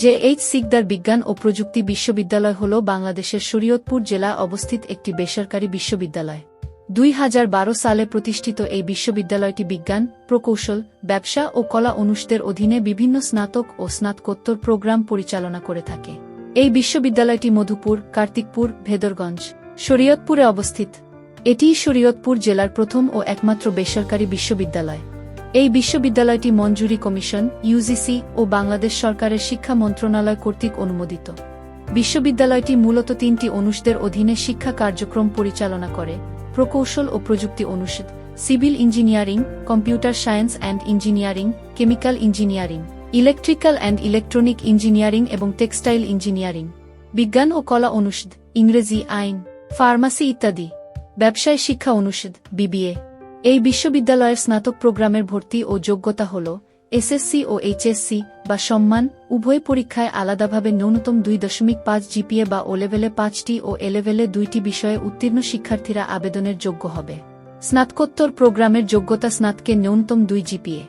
J H. Sikdar বিজ্ঞান ও প্রযুক্তি বিশ্ববিদ্যালয় হল বাংলাদেশের শরীয়তপুর জেলায় অবস্থিত একটি বেসরকারি বিশ্ববিদ্যালয়। 2012 সালে প্রতিষ্ঠিত এই বিশ্ববিদ্যালয়টি বিজ্ঞান, প্রকৌশল, ব্যবসা ও কলা অনুষদের অধীনে বিভিন্ন স্নাতক ও স্নাতকোত্তর প্রোগ্রাম পরিচালনা করে থাকে। এই বিশ্ববিদ্যালয়টি মধুপুর, কার্তিকপুর, ভেদরগঞ্জ, শরীয়তপুরে অবস্থিত। এটিই শরীয়তপুর জেলার প্রথম ও একমাত্র বেসরকারি বিশ্ববিদ্যালয়। এই বিশ্ববিদ্যালয়টি মঞ্জুরি কমিশন, ইউজিসি ও বাংলাদেশ সরকারের শিক্ষা মন্ত্রণালয় কর্তৃক অনুমোদিত। বিশ্ববিদ্যালয়টি মূলত 3টি অনুষদের অধীনে শিক্ষা কার্যক্রম পরিচালনা করে: প্রকৌশল ও প্রযুক্তি অনুষদ, civil engineering, computer science and engineering, chemical engineering, electrical and electronic engineering এবং টেক্সটাইল ইঞ্জিনিয়ারিং, বিজ্ঞান ও কলা অনুষদ, ইংরেজি, আইন, ফার্মাসি ইত্যাদি, ব্যবসায় শিক্ষা অনুষদ, বিবিএ। এই বিশ্ববিদ্যালয়ের স্নাতক প্রোগ্রামের ভর্তি ও যোগ্যতা হল এসএসসি ও এইচএসসি বা সম্মান উভয় পরীক্ষায় আলাদাভাবে ন্যূনতম 2.5 জিপিএ বা ও-লেভেলে 5টি ও এ-লেভেলে 2টি বিষয়ে উত্তীর্ণ শিক্ষার্থীরা আবেদনের যোগ্য হবে। স্নাতকোত্তর প্রোগ্রামের যোগ্যতা স্নাতকে ন্যূনতম 2 জিপিএ।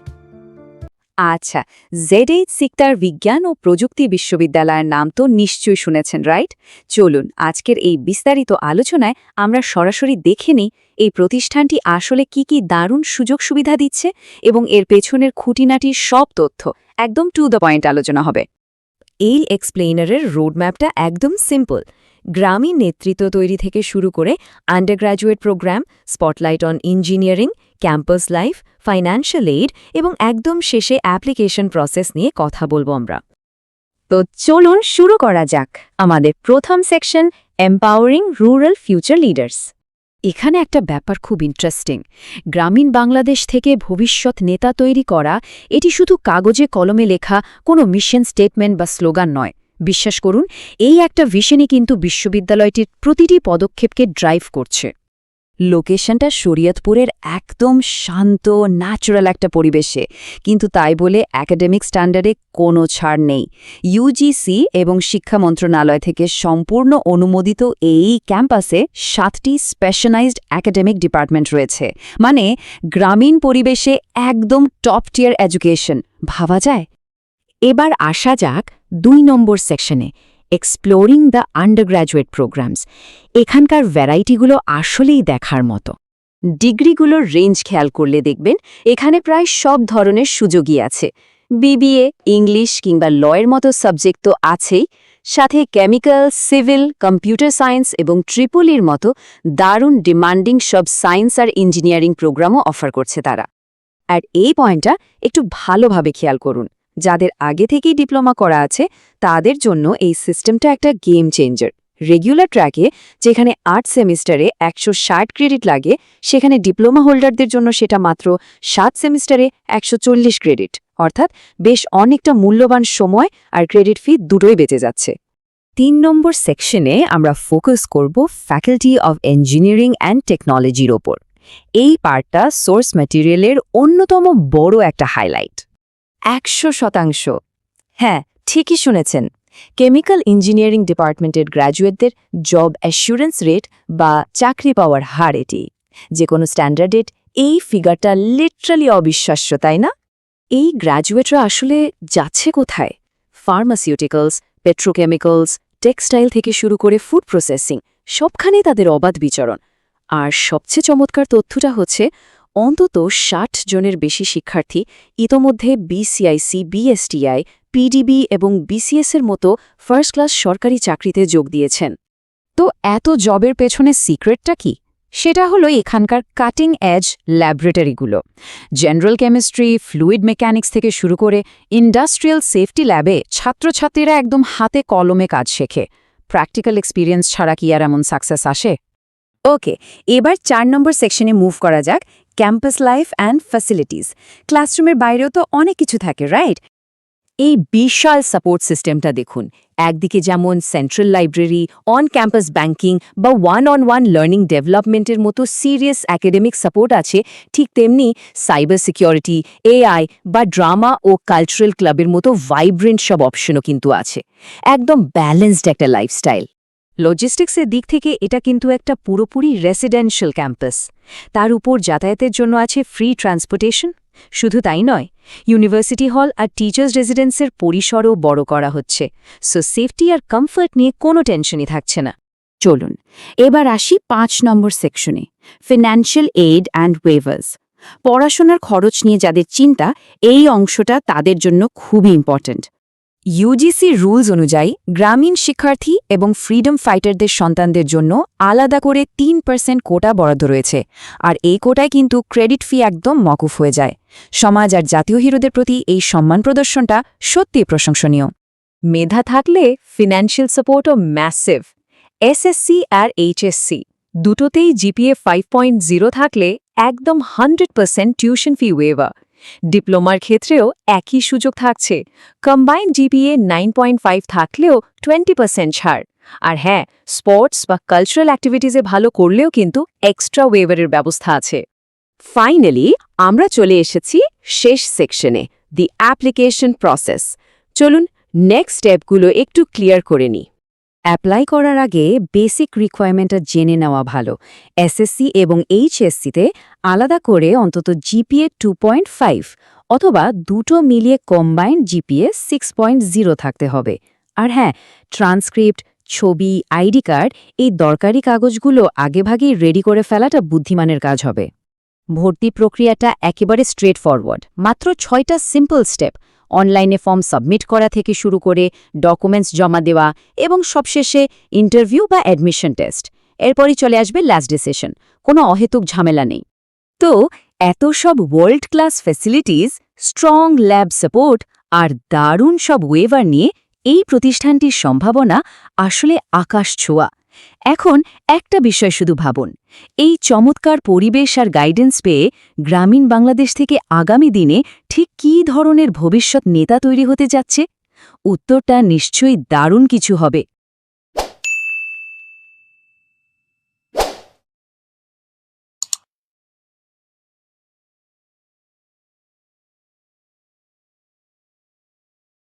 আচ্ছা, জেড.এইচ. সিকদার বিজ্ঞান ও প্রযুক্তি বিশ্ববিদ্যালয়ের নাম তো নিশ্চয়ই শুনেছেন, রাইট? চলুন আজকের এই বিস্তারিত আলোচনায় আমরা সরাসরি দেখে নিই এই প্রতিষ্ঠানটি আসলে কি দারুণ সুযোগ সুবিধা দিচ্ছে এবং এর পেছনের খুঁটিনাটির সব তথ্য একদম টু দ্য পয়েন্ট আলোচনা হবে। এই এক্সপ্লেইনারের রোডম্যাপটা একদম সিম্পল। গ্রামীণ নেতৃত্ব তৈরি থেকে শুরু করে undergraduate program, spotlight on engineering, campus life, financial aid এবং একদম শেষে অ্যাপ্লিকেশন প্রসেস নিয়ে কথা বলবো আমরা। তো চলুন শুরু করা যাক আমাদের প্রথম section, empowering rural future leaders. এখানে একটা ব্যাপার খুব ইন্টারেস্টিং। গ্রামীণ বাংলাদেশ থেকে ভবিষ্যৎ নেতা তৈরি করা এটি শুধু কাগজে কলমে লেখা কোনো মিশন স্টেটমেন্ট বা স্লোগান নয়। বিশ্বাস করুন, এই একটা ভিশনই কিন্তু বিশ্ববিদ্যালয়টির প্রতিটি পদক্ষেপকে ড্রাইভ করছে। লোকেশনটা শরীয়তপুরের একদম শান্ত, ন্যাচারাল একটা পরিবেশে, কিন্তু তাই বলে একাডেমিক স্ট্যান্ডার্ডে কোনো ছাড় নেই। ইউজিসি এবং শিক্ষা মন্ত্রণালয় থেকে সম্পূর্ণ অনুমোদিত এই ক্যাম্পাসে 7টি স্পেশালাইজড একাডেমিক ডিপার্টমেন্ট রয়েছে, মানে গ্রামীণ পরিবেশে একদম টপ টিয়ার এডুকেশন। ভাবা যায়? এবার আসা যাক 2 নম্বর সেকশনে, এক্সপ্লোরিং দ্য আন্ডারগ্র্যাজুয়েট প্রোগ্রামস। এখানকার ভ্যারাইটিগুলো আসলেই দেখার মতো। ডিগ্রিগুলোর রেঞ্জ খেয়াল করলে দেখবেন এখানে প্রায় সব ধরনের সুযোগই আছে। বিবিএ, ইংলিশ কিংবা লয়ের মতো সাবজেক্ট তো আছেই, সাথে কেমিক্যাল, সিভিল, কম্পিউটার সায়েন্স এবং ট্রিপলির মতো দারুণ ডিমান্ডিং সব সায়েন্স আর ইঞ্জিনিয়ারিং প্রোগ্রামও অফার করছে তারা। আর এই পয়েন্টটা একটু ভালোভাবে খেয়াল করুন, যাদের আগে থেকেই ডিপ্লোমা করা আছে তাদের জন্য এই সিস্টেমটা একটা গেম চেঞ্জার। রেগুলার ট্র্যাকে যেখানে 8 সেমিস্টারে 160 ক্রেডিট লাগে, সেখানে ডিপ্লোমা হোল্ডারদের জন্য সেটা মাত্র 7 সেমিস্টারে 140 ক্রেডিট, অর্থাৎ বেশ অনেকটা মূল্যবান সময় আর ক্রেডিট ফি দুটোই বেঁচে যাচ্ছে। 3 নম্বর সেকশনে আমরা ফোকাস করব ফ্যাকাল্টি অব ইঞ্জিনিয়ারিং অ্যান্ড টেকনোলজির ওপর। এই পার্টটা সোর্স ম্যাটেরিয়ালের অন্যতম বড় একটা হাইলাইট। 100%। হ্যাঁ, ঠিকই শুনেছেন। কেমিক্যাল ইঞ্জিনিয়ারিং ডিপার্টমেন্টের গ্র্যাজুয়েটদের জব অ্যাসুরেন্স রেট বা চাকরি পাওয়ার হার এটি। যে কোনো স্ট্যান্ডার্ডেড এই ফিগারটা লিটারালি অবিশ্বাস্য, তাই না? এই গ্র্যাজুয়েটরা আসলে যাচ্ছে কোথায়? ফার্মাসিউটিক্যালস, পেট্রোকেমিক্যালস, টেক্সটাইল থেকে শুরু করে ফুড প্রসেসিং, সবখানেই তাদের অবাধ বিচরণ। আর সবচেয়ে চমৎকার তথ্যটা হচ্ছে অন্তত 60 জনের বেশি শিক্ষার্থী ইতোমধ্যে বিসিআইসি, বিএসটিআই, পিডিবি এবং বিসিএসের মতো ফার্স্ট ক্লাস সরকারি চাকরিতে যোগ দিয়েছেন। তো এত জবের পেছনে সিক্রেটটা কি? সেটা হলো এখানকার কাটিং এজ ল্যাবরেটরিগুলো। জেনারেল কেমিস্ট্রি, ফ্লুইড মেকানিক্স থেকে শুরু করে ইন্ডাস্ট্রিয়াল সেফটি ল্যাবে ছাত্রছাত্রীরা একদম হাতে কলমে কাজ শেখে। প্র্যাকটিক্যাল এক্সপিরিয়েন্স ছাড়া কি আর এমন সাকসেস আসে? ওকে, এবার 4 নম্বর সেকশনে মুভ করা যাক, ক্যাম্পাস লাইফ অ্যান্ড ফ্যাসিলিটিস। ক্লাসরুমের বাইরেও তো অনেক কিছু থাকে, রাইট? এই বিশাল সাপোর্ট সিস্টেমটা দেখুন। একদিকে যেমন central library, on campus banking বা ওয়ান-অন-ওয়ান লার্নিং ডেভেলপমেন্টের মতো সিরিয়াস একাডেমিক সাপোর্ট আছে, ঠিক তেমনি সাইবার সিকিউরিটি, এআই বা ড্রামা ও কালচারাল ক্লাবের মতো ভাইব্রেন্ট সব অপশনও কিন্তু আছে। একদম ব্যালেন্সড একটা লাইফস্টাইল। লজিস্টিক্সের দিক থেকে এটা কিন্তু একটা পুরোপুরি রেসিডেন্সিয়াল ক্যাম্পাস। তার উপর যাতায়াতের জন্য আছে ফ্রি ট্রান্সপোর্টেশন। শুধু তাই নয়, ইউনিভার্সিটি হল আর টিচার্স রেসিডেন্সের পরিসরও বড় করা হচ্ছে, সো সেফটি আর কমফর্ট নিয়ে কোনো টেনশনই থাকছে না। চলুন এবার আসি ৫ নম্বর সেকশনে, ফিন্যান্সিয়াল এইড অ্যান্ড ওয়েভার্স। পড়াশোনার খরচ নিয়ে যাদের চিন্তা, এই অংশটা তাদের জন্য খুবই ইম্পর্ট্যান্ট। ইউজিসি রুলস অনুযায়ী গ্রামীণ শিক্ষার্থী এবং ফ্রিডম ফাইটারদের সন্তানদের জন্য আলাদা করে ৩% কোটা বরাদ্দ রয়েছে, আর এই কোটায় কিন্তু ক্রেডিট ফি একদম মকুফ হয়ে যায়। সমাজ আর জাতীয় হিরোদের প্রতি এই সম্মান প্রদর্শনটা সত্যিই প্রশংসনীয়। মেধা থাকলে ফিন্যান্সিয়াল সাপোর্টও ম্যাসিভ। এসএসসি আর এইচএসসি দুটোতেই জিপিএ 5.0 থাকলে একদম 100% টিউশন ফি ওয়েভার। ডিপ্লোমার ক্ষেত্রেও একই সুযোগ থাকছে, কম্বাইন্ড জিপিএ 9.5 থাকলেও 20% ছাড়। আর হ্যাঁ, স্পোর্টস বা কালচারাল অ্যাক্টিভিটিজে ভালো করলেও কিন্তু এক্সট্রা ওয়েভারের ব্যবস্থা আছে। ফাইনালি আমরা চলে এসেছি শেষ সেকশনে, দি অ্যাপ্লিকেশন প্রসেস। চলুন নেক্সট স্টেপগুলো একটু ক্লিয়ার করে নিই। অ্যাপ্লাই করার আগে বেসিক রিকোয়ারমেন্টটা জেনে নেওয়া ভালো। এসএসসি এবং এইচএসসিতে আলাদা করে অন্তত জিপিএ 2.5 অথবা দুটো মিলিয়ে কম্বাইন্ড জিপিএ 6.0 থাকতে হবে। আর হ্যাঁ, ট্রান্সক্রিপ্ট, ছবি, আইডি কার্ড, এই দরকারি কাগজগুলো আগেভাগেই রেডি করে ফেলাটা বুদ্ধিমানের কাজ হবে। ভর্তি প্রক্রিয়াটা একেবারে স্ট্রেট ফরওয়ার্ড, মাত্র 6টা সিম্পল স্টেপ। অনলাইনে ফর্ম সাবমিট করা থেকে শুরু করে ডকুমেন্টস জমা দেওয়া এবং সবশেষে ইন্টারভিউ বা অ্যাডমিশন টেস্ট। এরপরই চলে আসবে লাস্ট ডিসিশন, কোনো অহেতুক ঝামেলা নেই। তো এত সব world class facilities, strong lab support আর দারুণ সব ওয়েভার নিয়ে এই প্রতিষ্ঠানটির সম্ভাবনা আসলে আকাশ ছোঁয়া। এখন একটা বিষয় শুধু ভাবুন, এই চমৎকার পরিবেশ আর গাইডেন্স পেয়ে গ্রামীণ বাংলাদেশ থেকে আগামী দিনে ঠিক কী ধরনের ভবিষ্যৎ নেতা তৈরি হতে যাচ্ছে? উত্তরটা নিশ্চয়ই দারুণ কিছু হবে।